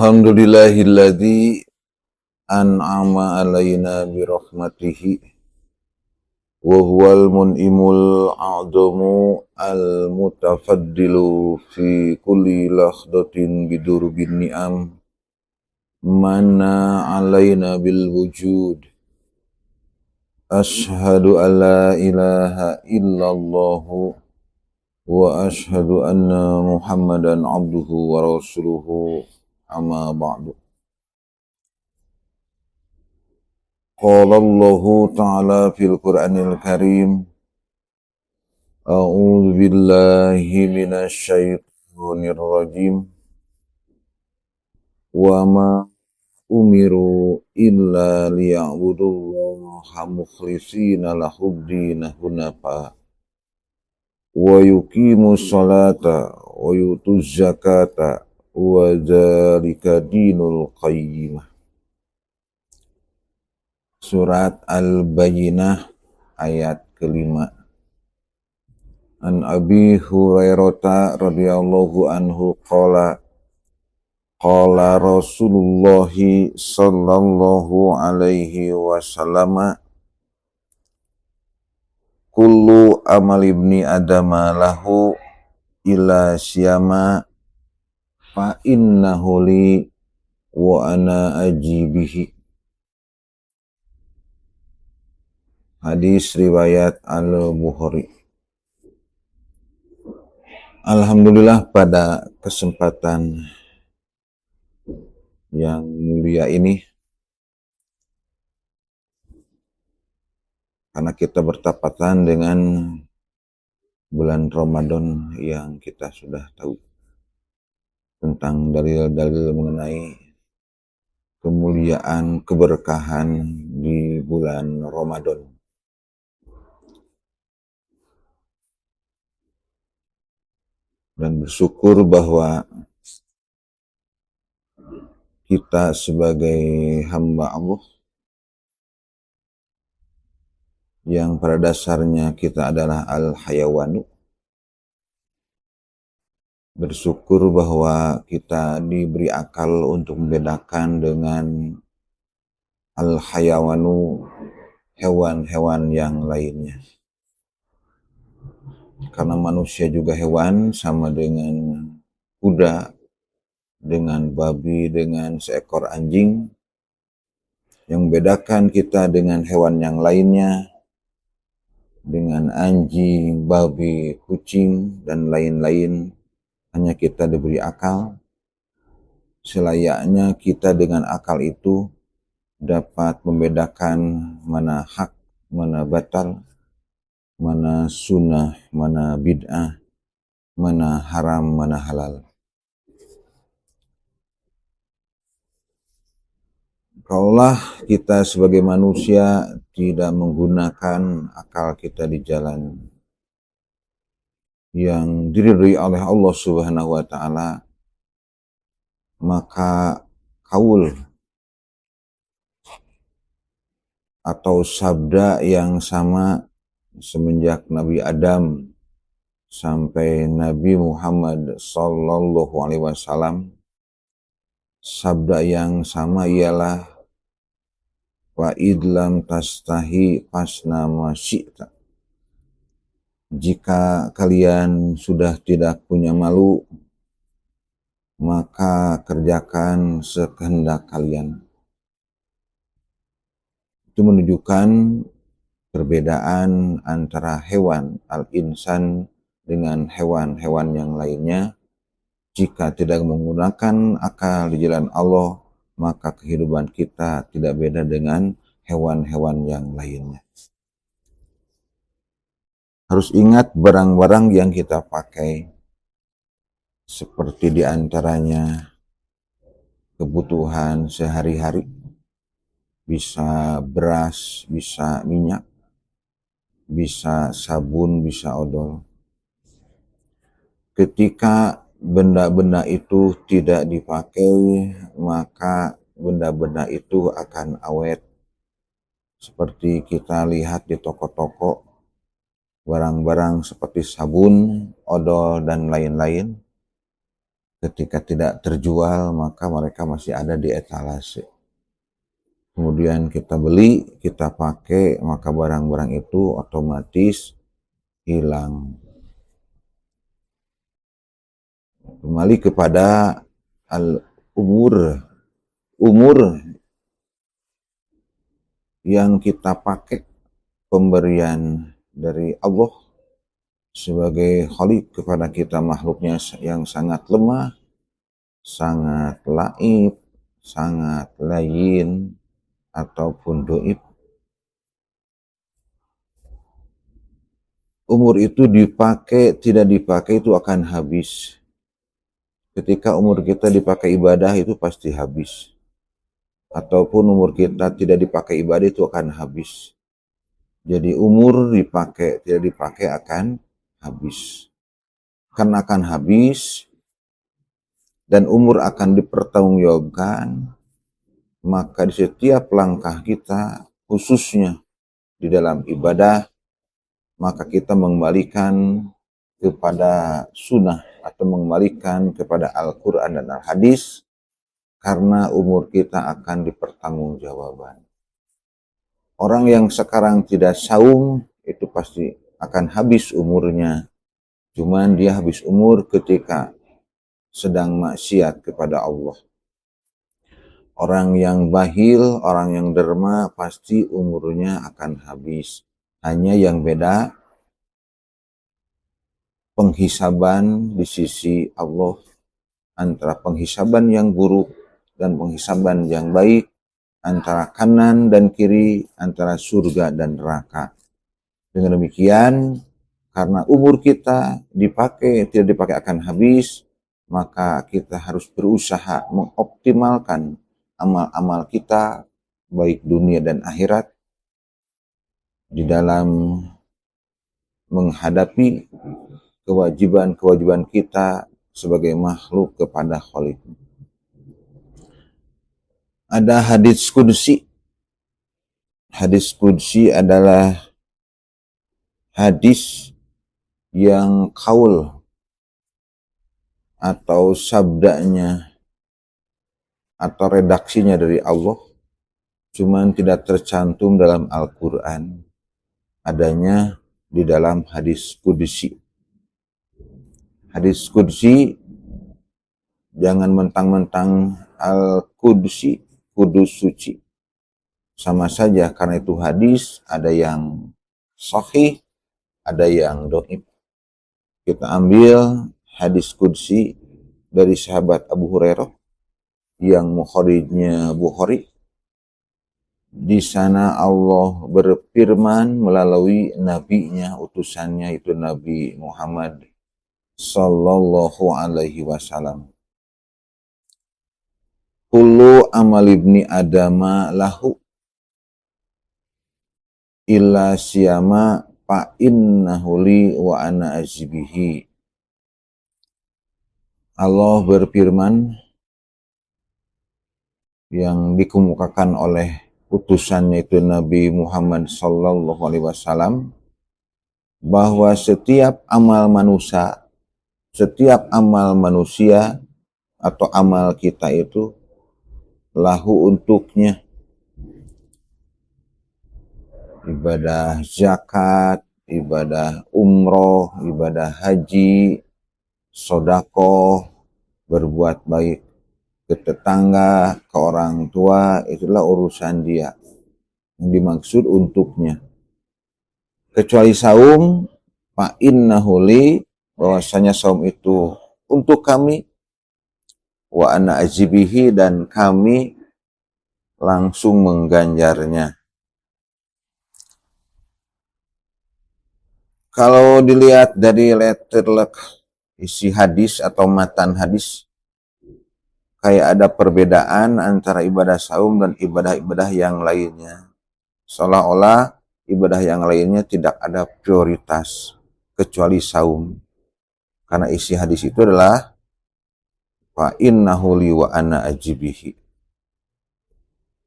Alhamdulillahilladzi an'ama alaina birahmatihi wa huwal mun'imul a'zamu al-mutafaddilu fi kulli lahdatin bidurbin ni'am manna alaina bil wujud. Ashhadu an la ilaha illallahu wa ashhadu anna Muhammadan abduhu wa rasuluhu amma ba'du. Qala Allahu ta'ala fil Qur'anil Karim, A'udzu billahi minasy syaithanir rajim. Wa ma umiru illa liya'budullaha mukhlishina lahud-din hunafa wa yuqimus salata wa yutuz zakata wa dzalika dinul qayyimah. Surat Al-Bayyinah ayat kelima. An Abi Hurairah radhiyallahu anhu qala Rasulullah sallallahu alaihi wasallam, kullu amal ibni adama lahu illa siyama fa innahu li wa ana ajibihi. Hadis riwayat Al-Bukhari. Alhamdulillah, pada kesempatan yang mulia ini, karena kita bertepatan dengan bulan Ramadan yang kita sudah tahu tentang dalil-dalil mengenai kemuliaan, keberkahan di bulan Ramadan. Dan bersyukur bahwa kita sebagai hamba Allah yang pada dasarnya kita adalah al-hayawanu, bersyukur bahwa kita diberi akal untuk membedakan dengan al-hayawanu, hewan-hewan yang lainnya. Karena manusia juga hewan, sama dengan kuda, dengan babi, dengan seekor anjing. Yang membedakan kita dengan hewan yang lainnya, dengan anjing, babi, kucing, dan lain-lain, hanya kita diberi akal. Selayaknya kita dengan akal itu dapat membedakan mana hak, mana batal, mana sunnah, mana bid'ah, mana haram, mana halal. Kalaulah kita sebagai manusia tidak menggunakan akal kita di jalan yang diridhoi oleh Allah Subhanahu wa taala, maka kaul atau sabda yang sama semenjak Nabi Adam sampai Nabi Muhammad sallallahu alaihi wasallam, sabda yang sama ialah wa idlam tastahi fasna ma syi'ta. Jika kalian sudah tidak punya malu, maka kerjakan sekehendak kalian. Itu menunjukkan perbedaan antara hewan al-insan dengan hewan-hewan yang lainnya. Jika tidak menggunakan akal di jalan Allah, maka kehidupan kita tidak beda dengan hewan-hewan yang lainnya. Harus ingat barang-barang yang kita pakai, seperti diantaranya kebutuhan sehari-hari, bisa beras, bisa minyak, bisa sabun, bisa odol. Ketika benda-benda itu tidak dipakai, maka benda-benda itu akan awet. Seperti kita lihat di toko-toko, barang-barang seperti sabun, odol, dan lain-lain, Ketika tidak terjual, maka mereka masih ada di etalase. Kemudian kita beli, kita pakai, maka barang-barang itu otomatis hilang. Kembali kepada al-umur, umur yang kita pakai, pemberian dari Allah sebagai Khalik kepada kita, makhluknya yang sangat lemah, sangat laib, sangat layin, ataupun doib. Umur itu dipakai, tidak dipakai itu akan habis. Ketika umur kita dipakai ibadah itu pasti habis. Ataupun umur kita tidak dipakai ibadah itu akan habis. Jadi umur dipakai, tidak dipakai akan habis. Karena akan habis dan umur akan dipertanggungjawabkan, maka di setiap langkah kita, khususnya di dalam ibadah, maka kita mengembalikan kepada sunnah atau mengembalikan kepada Al-Quran dan Al-Hadis, karena umur kita akan dipertanggungjawabkan. Orang yang sekarang tidak saum itu pasti akan habis umurnya. Cuman dia habis umur ketika sedang maksiat kepada Allah. Orang yang bahil, orang yang derma pasti umurnya akan habis. Hanya yang beda penghisaban di sisi Allah, antara penghisaban yang buruk dan penghisaban yang baik, antara kanan dan kiri, antara surga dan neraka. Dengan demikian, karena umur kita dipakai, tidak dipakai akan habis, maka kita harus berusaha mengoptimalkan amal-amal kita, baik dunia dan akhirat, di dalam menghadapi kewajiban-kewajiban kita sebagai makhluk kepada Khalik. Ada hadis qudsi. Hadis qudsi adalah hadis yang qaul atau sabdanya atau redaksinya dari Allah, cuman tidak tercantum dalam Al-Quran, adanya di dalam hadis qudsi. Hadis qudsi, jangan mentang-mentang al-qudsi, kudus suci. Sama saja, karena itu hadis ada yang sahih, ada yang dhaif. Kita ambil hadis qudsi dari sahabat Abu Hurairah yang mukharijnya Bukhari. Di sana Allah berfirman melalui nabinya, utusannya itu Nabi Muhammad sallallahu alaihi wasallam. Kullu amal ibni adama lahu illa siyama fa innahu li wa ana azibihi. Allah berfirman yang dikemukakan oleh utusannya itu Nabi Muhammad sallallahu alaihi wasallam, bahwa setiap amal manusia atau amal kita itu lahu untuknya. Ibadah zakat, ibadah umroh, ibadah haji, sedekah, berbuat baik ke tetangga, ke orang tua, itulah urusan dia. Yang dimaksud untuknya. Kecuali saum, fa innahu li, bahwasanya saum itu untuk kami, wa ana ajibihi, dan kami langsung mengganjarnya. Kalau dilihat dari letterlek isi hadis atau matan hadis, kayak ada perbedaan antara ibadah saum dan ibadah-ibadah yang lainnya. Seolah-olah ibadah yang lainnya tidak ada prioritas kecuali saum. Karena isi hadis itu adalah fa innahu li wa ana ajibihi.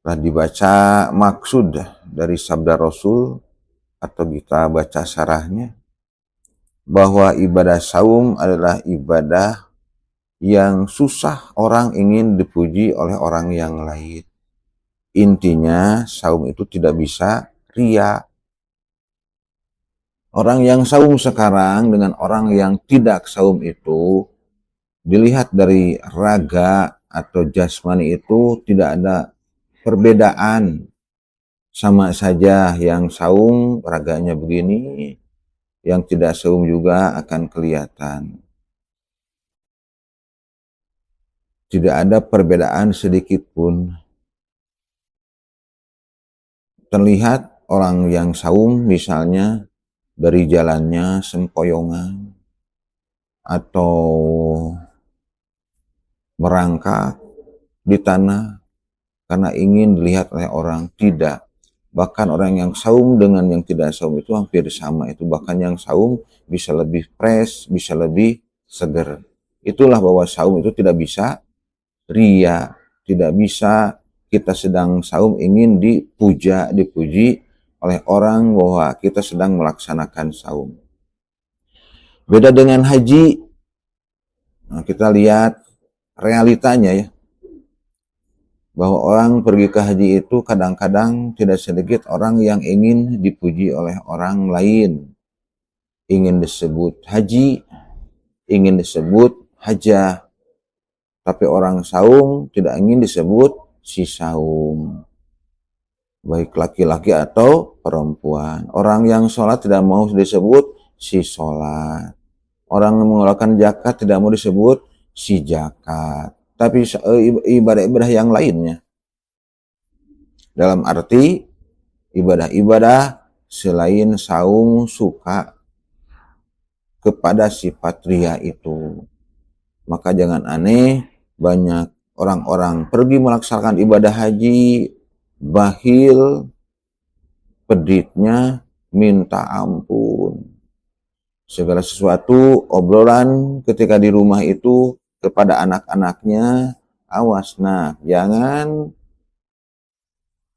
Telah dibaca maksud dari sabda Rasul, atau kita baca syarahnya, bahwa ibadah saum adalah ibadah yang susah orang ingin dipuji oleh orang yang lain. Intinya saum itu tidak bisa ria. Orang yang saum sekarang dengan orang yang tidak saum itu, dilihat dari raga atau jasmani itu tidak ada perbedaan. Sama saja yang saum raganya begini, yang tidak saum juga akan kelihatan. Tidak ada perbedaan sedikit pun. Terlihat orang yang saum misalnya dari jalannya sempoyongan atau merangkak di tanah karena ingin dilihat oleh orang. Tidak. Bahkan orang yang saum dengan yang tidak saum itu hampir sama. Itu bahkan yang saum bisa lebih fresh, bisa lebih seger. Itulah bahwa saum itu tidak bisa ria, tidak bisa kita sedang saum ingin dipuji oleh orang bahwa kita sedang melaksanakan saum. Beda dengan haji. Nah, kita lihat realitanya ya. Bahwa orang pergi ke haji itu kadang-kadang tidak sedikit orang yang ingin dipuji oleh orang lain. Ingin disebut haji, ingin disebut hajah. Tapi orang saum tidak ingin disebut si saum. Baik laki-laki atau perempuan. Orang yang sholat tidak mau disebut si sholat. Orang yang mengeluarkan zakat tidak mau disebut si zakat. Tapi ibadah-ibadah yang lainnya. Dalam arti ibadah-ibadah selain saum suka kepada sifat ria itu. Maka jangan aneh, banyak orang-orang pergi melaksanakan ibadah haji, bahil, peditnya, minta ampun. Segala sesuatu, obrolan ketika di rumah itu kepada anak-anaknya, awas nah, jangan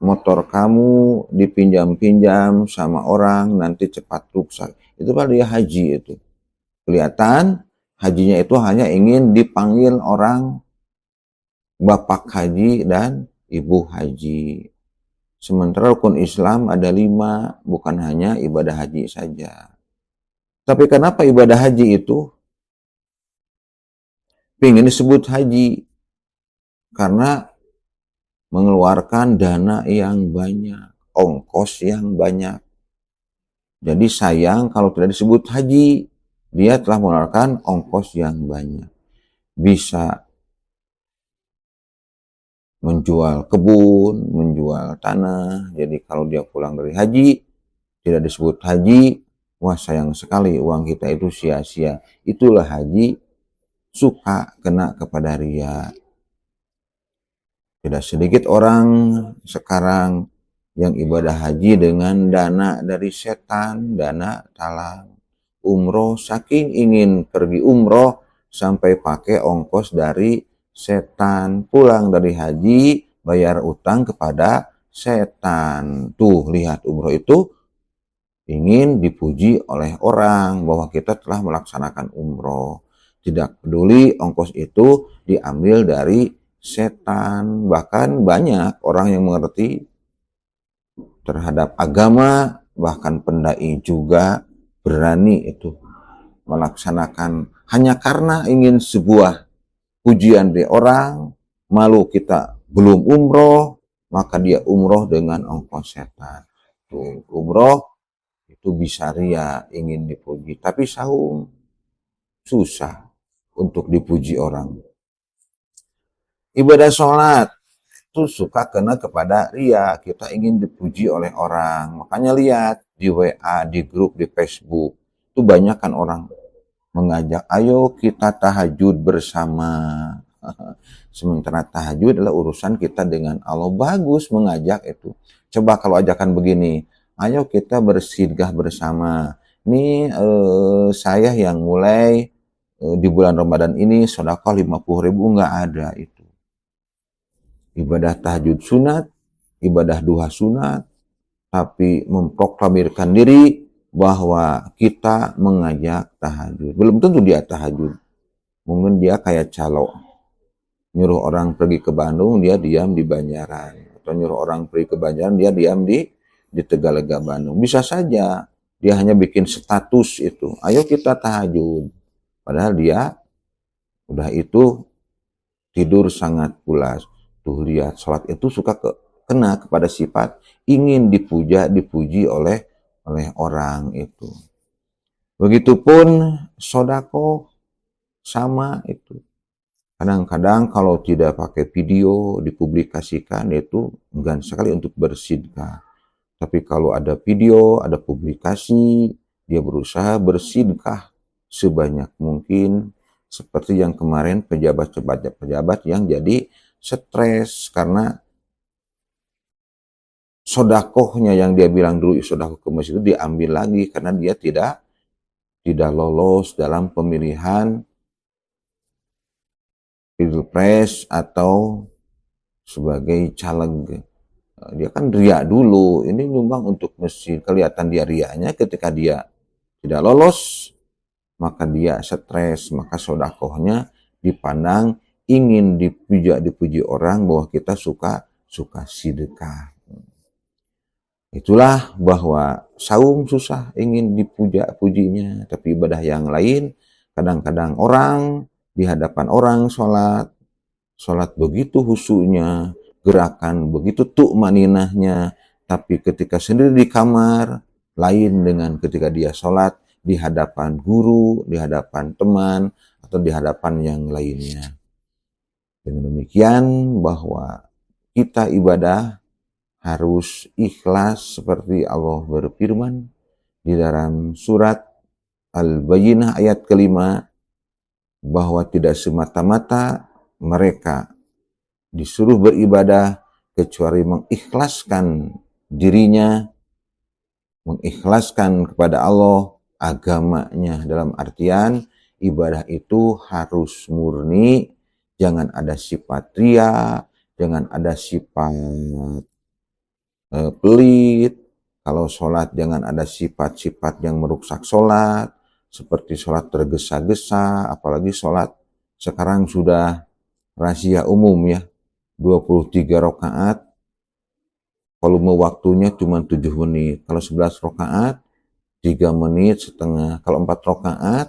motor kamu dipinjam-pinjam sama orang nanti cepat rusak. Itu pada dia haji itu. Kelihatan hajinya itu hanya ingin dipanggil orang bapak haji dan ibu haji. Sementara rukun Islam ada 5, bukan hanya ibadah haji saja. Tapi kenapa ibadah haji itu ingin disebut haji? Karena mengeluarkan dana yang banyak, ongkos yang banyak. Jadi sayang kalau tidak disebut haji, dia telah mengeluarkan ongkos yang banyak. Bisa menjual kebun, menjual tanah. Jadi kalau dia pulang dari haji, tidak disebut haji, wah sayang sekali uang kita itu sia-sia. Itulah haji, suka kena kepada ria. Tidak sedikit orang sekarang yang ibadah haji dengan dana dari setan, dana talang. Umroh, saking ingin pergi umroh sampai pakai ongkos dari setan. Pulang dari haji, bayar utang kepada setan. Tuh, lihat umroh itu ingin dipuji oleh orang bahwa kita telah melaksanakan umroh. Tidak peduli ongkos itu diambil dari setan. Bahkan banyak orang yang mengerti terhadap agama, bahkan pendai juga berani itu melaksanakan hanya karena ingin sebuah pujian dari orang, malu kita belum umroh, maka dia umroh dengan ongkos setan. Tuh, umroh itu bisa ria, ingin dipuji. Tapi saum susah untuk dipuji orang. Ibadah sholat itu suka kena kepada ria, kita ingin dipuji oleh orang. Makanya lihat di WA, di grup, di Facebook, itu banyak kan orang mengajak, ayo kita tahajud bersama. Sementara tahajud adalah urusan kita dengan Allah. Bagus mengajak itu. Coba kalau ajakan begini, ayo kita bersidgah bersama. Ini saya yang mulai di bulan Ramadan ini sedekah 50.000, nggak ada itu. Ibadah tahajud sunat, ibadah duha sunat, tapi memproklamirkan diri bahwa kita mengajak tahajud. Belum tentu dia tahajud. Mungkin dia kayak calo, nyuruh orang pergi ke Bandung, dia diam di Banjaran. Atau nyuruh orang pergi ke Banjaran, dia diam di Tegalega Bandung. Bisa saja dia hanya bikin status itu, ayo kita tahajud. Padahal dia udah itu tidur sangat pulas. Tuh lihat, sholat itu suka kena kepada sifat ingin dipuja, dipuji oleh orang itu. Begitupun sodako sama itu. Kadang-kadang kalau tidak pakai video dipublikasikan itu enggan sekali untuk bersedekah. Tapi kalau ada video, ada publikasi, dia berusaha bersedekah sebanyak mungkin. Seperti yang kemarin pejabat-pejabat yang jadi stres karena sodakohnya yang dia bilang dulu sodakoh ke masjid itu diambil lagi karena dia tidak lolos dalam pemilihan pilpres atau sebagai caleg. Dia kan riak dulu, ini nyumbang untuk masjid. Kelihatan dia riaknya ketika dia tidak lolos, maka dia stres, maka sodakohnya dipandang ingin dipuji orang bahwa kita suka sedekah. Itulah bahwa saum susah ingin pujinya, tapi ibadah yang lain kadang-kadang orang di hadapan orang sholat begitu khusyuknya, gerakan begitu tu'maninahnya, tapi ketika sendiri di kamar lain dengan ketika dia sholat di hadapan guru, di hadapan teman, atau di hadapan yang lainnya. Dengan demikian bahwa kita ibadah harus ikhlas seperti Allah berfirman di dalam surat Al-Bayyinah ayat kelima, bahwa tidak semata-mata mereka disuruh beribadah kecuali mengikhlaskan dirinya, mengikhlaskan kepada Allah agamanya, dalam artian ibadah itu harus murni, jangan ada sifat ria, jangan ada sifat pelit. Kalau sholat jangan ada sifat-sifat yang merusak sholat, seperti sholat tergesa-gesa, apalagi sholat sekarang sudah rahasia umum ya, 23 rakaat, volume waktunya cuma 7 menit. Kalau 11 rakaat, 3 menit setengah. Kalau 4 rakaat,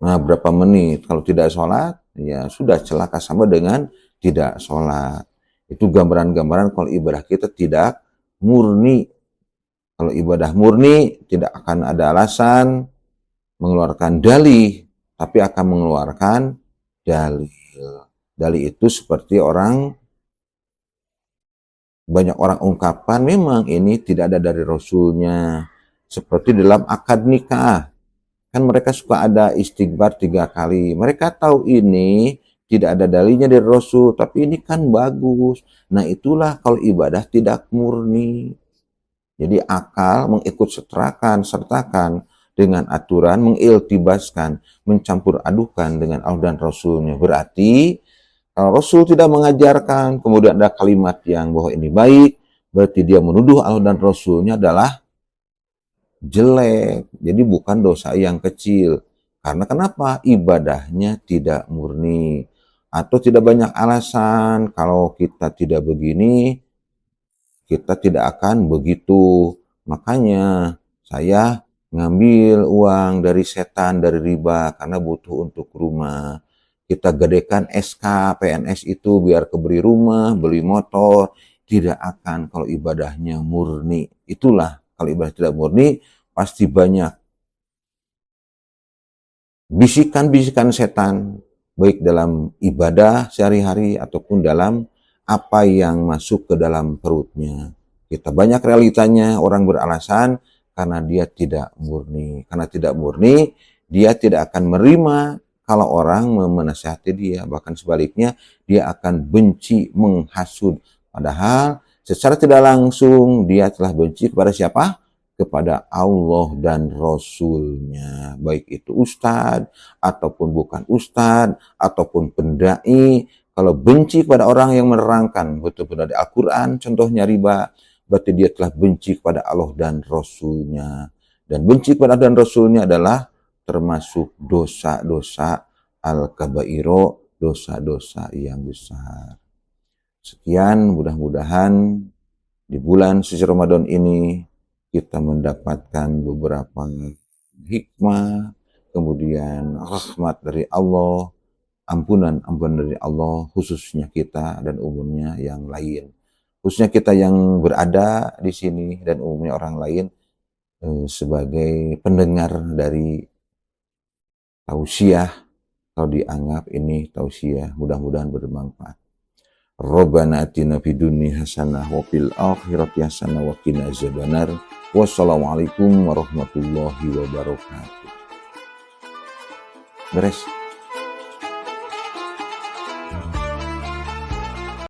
nah berapa menit? Kalau tidak sholat, ya sudah celaka sama dengan tidak sholat. Itu gambaran-gambaran kalau ibadah kita tidak murni. Kalau ibadah murni, tidak akan ada alasan mengeluarkan dalih, tapi akan mengeluarkan dalil. Dalih itu seperti banyak orang ungkapan memang ini tidak ada dari Rasulnya. Seperti dalam akad nikah. Kan mereka suka ada istighfar 3 kali. Mereka tahu ini tidak ada dalilnya dari Rasul, tapi ini kan bagus. Nah itulah kalau ibadah tidak murni. Jadi akal mengikut sertakan dengan aturan, mengiltibaskan, mencampur adukan dengan Allah dan Rasulnya. Berarti kalau Rasul tidak mengajarkan, kemudian ada kalimat yang bahwa ini baik, berarti dia menuduh Allah dan Rasulnya adalah jelek. Jadi bukan dosa yang kecil. Karena kenapa? Ibadahnya tidak murni. Atau tidak banyak alasan, kalau kita tidak begini, kita tidak akan begitu. Makanya saya ngambil uang dari setan, dari riba, karena butuh untuk rumah. Kita gadekan SK, PNS itu biar kebeli rumah, beli motor. Tidak akan kalau ibadahnya murni. Itulah kalau ibadah tidak murni, pasti banyak bisikan-bisikan setan, baik dalam ibadah sehari-hari ataupun dalam apa yang masuk ke dalam perutnya. Kita banyak realitanya orang beralasan karena dia tidak murni. Karena tidak murni, dia tidak akan menerima kalau orang menasihati dia. Bahkan sebaliknya, dia akan benci, menghasut. Padahal secara tidak langsung dia telah benci kepada siapa? Kepada Allah dan Rasulnya. Baik itu ustadz, ataupun bukan ustadz, ataupun pendai. Kalau benci kepada orang yang menerangkan betul-betul dari Al-Quran, contohnya riba, berarti dia telah benci kepada Allah dan Rasulnya. Dan benci kepada Allah dan Rasulnya adalah termasuk dosa-dosa al-kabairo, dosa-dosa yang besar. Sekian, mudah-mudahan di bulan suci Ramadan ini kita mendapatkan beberapa hikmah, kemudian rahmat dari Allah, ampunan dari Allah, khususnya kita dan umumnya yang lain. Khususnya kita yang berada di sini dan umumnya orang lain sebagai pendengar dari tausiah, kalau dianggap ini tausiah, mudah-mudahan bermanfaat. Rabbana atina fid dunya hasanah wa fil akhirati hasanah wa qina azabannar. Wassalamualaikum warahmatullahi wabarakatuh. Beres.